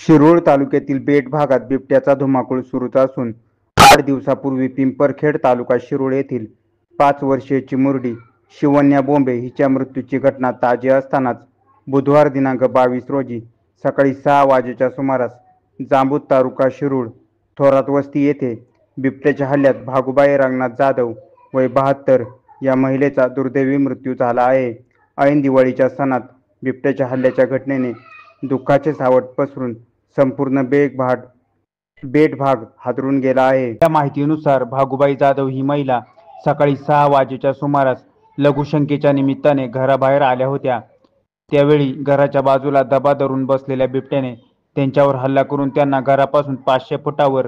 शिरूर तालुक्यातील बेट भागात बिबट्याचा धुमाकूळ सुरूच असून 8 दिवसापूर्वी पिंपरखेड तालुका शिरूर येथील 5 वर्षीय चिमुरडी शिवन्या बोंबे हिच्या मृत्यूची घटना ताजी असतानाच बुधवार दिनांक 22 रोजी सकाळी 6 वाजेच्या सुमारास जांबूत तालुका शिरूर थोरात वस्ती येथे बिबट्याच्या हल्ल्यात भागुबाई रंगनाथ जाधव वय 72 या महिलेचा दुर्दैवी मृत्यू झाला आहे। ऐन दिवाळीच्या सणात बिबट्याच्या हल्ल्याच्या घटनेने दुःखाचे सावट पसरून संपूर्ण बेट भाग हादरून गेला आहे। त्या माहितीनुसार भागुबाई जाधव ही महिला सकाळी 6 वाजेच्या सुमारास लघुशंकेच्या निमित्ताने घराबाहेर आल्या होत्या। त्यावेळी घराच्या बाजूला दबा धरून बसलेल्या बिबट्याने त्यांच्यावर हल्ला करून त्यांना घरापासून 500 फुटावर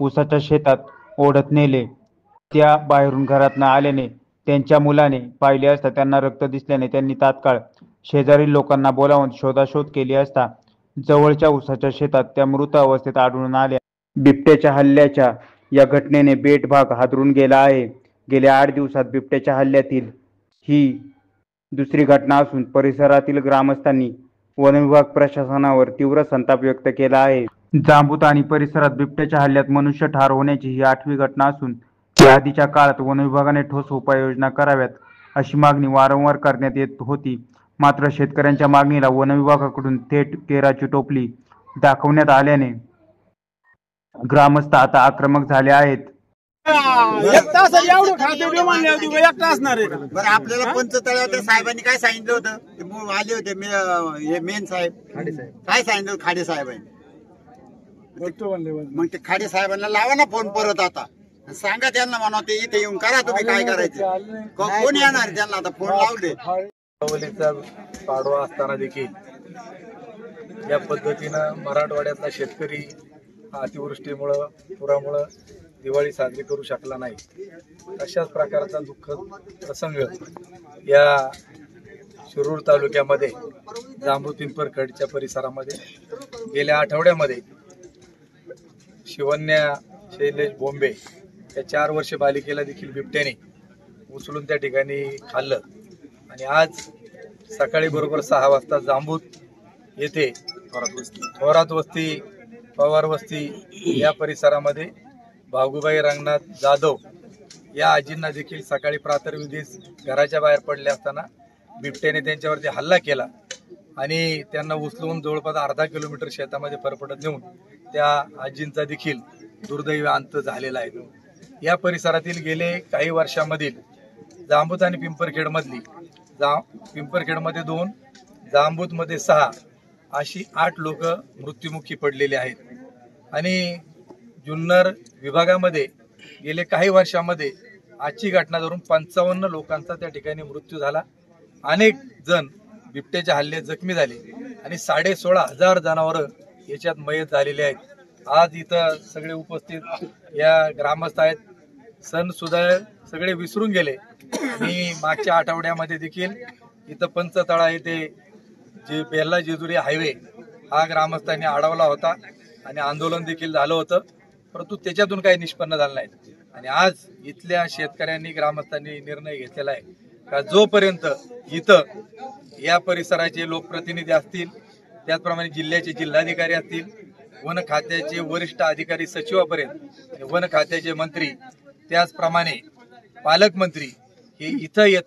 ऊसाच्या शेतात ओढत नेले। त्या बाहेरून घरात न आल्याने त्यांच्या मुलाने पाहिले असता त्यांना रक्त दिसल्याने त्यांनी तात्काळ शेजारील लोकांना बोलावून शोधाशोध केली असता जवळच्या ऊसाच्या शेतात त्या मृत अवस्थेत आढळून आल्या। बिबट्याच्या हल्ल्याच्या या घटनेने बेट भाग हादरून गेला आहे। गेल्या 8 दिवसात बिबट्याच्या हल्ल्यातील ही दुसरी घटना असून परिसरातील ग्रामस्थांनी वनविभाग प्रशासनावर तीव्र संताप व्यक्त केला आहे। जांबूत आणि परिसरात बिबट्याच्या हल्ल्यात मनुष्य ठार होण्याची ही 8वी घटना असून त्याआधीच्या काळात वनविभागाने ठोस उपाययोजना कराव्यात अशी मागणी वारंवार करण्यात येत होती। मात्र शेतकऱ्यांच्या मागणीला वनविभागाकडून थेट केराची टोपली दाखवण्यात आल्याने ग्रामस्थ आता आक्रमक झाले आहेत। बरं आपल्याला पंचतळ्यावर साहेबांनी काय सांगितलं होतं? आले होते मेन साहेब काय सांगितलं खाडे साहेबांनी? मग ते खाडे साहेबांना लावा ना फोन परत आता सांगा त्यांना म्हणा ते इथे येऊन करा तुम्ही काय करायचं। कोण येणार त्यांना आता फोन लावले। पाडवा असताना देखील या पद्धतीनं मराठवाड्यातला शेतकरी अतिवृष्टीमुळं पुरामुळं दिवाळी साजरी करू शकला नाही। अशाच प्रकारचा दुःखद प्रसंग या शिरूर तालुक्यामध्ये जांबूत पिंपरखेडच्या परिसरामध्ये गेल्या आठवड्यामध्ये शिवन्या शैलेश बोंबे या 4 वर्ष बालिकेला देखील बिबट्याने उचलून त्या ठिकाणी खाल्लं आणि आज सकाळी बरोबर 6 वाजता जांबूत येथे थोरात वस्ती पवार वस्ती या परिसरामध्ये भागुबाई रंगनाथ जाधव या आजींना देखील सकाळी प्रातर्विधीस घराच्या बाहेर पडले असताना बिबट्याने त्यांच्यावरती हल्ला केला आणि त्यांना उचलून जवळपास अर्धा किलोमीटर शेतामध्ये फरफटत नेऊन त्या आजींचा देखील दुर्दैवी अंत झालेला आहे। या परिसरातील गेले काही वर्षांमधील जांबूत आणि पिंपरखेडमधली पिंपरखेडमध्ये 2 जांबूतमध्ये 6 अशी 8 लोक मृत्युमुखी पडलेले आहेत आणि जुन्नर विभागामध्ये गेले काही वर्षांमध्ये आजची घटना धरून 55 लोकांचा त्या ठिकाणी मृत्यू झाला। अनेक जण बिबट्याच्या हल्ल्यात जखमी झाले आणि 16,500 जनावरं याच्यात मयत झालेले आहेत। आज इथं सगळे उपस्थित या ग्रामस्थ आहेत। सण सुद्धा सगळे विसरून गेले आणि मागच्या आठवड्यामध्ये देखील इथं पंचतळा येथे जे बेल्ला जेजुरी हायवे हा ग्रामस्थांनी अडवला होता आणि आंदोलन देखील झालं होतं, परंतु त्याच्यातून काही निष्पन्न झालं नाही। आणि आज इथल्या शेतकऱ्यांनी ग्रामस्थांनी निर्णय घेतलेला आहे का जोपर्यंत इथं या परिसराचे लोकप्रतिनिधी असतील, त्याचप्रमाणे जिल्ह्याचे जिल्हाधिकारी असतील, वन खात्याचे वरिष्ठ अधिकारी सचिवापर्यंत वन खात्याचे मंत्री त्याचप्रमाणे पालकमंत्री हे इथं येत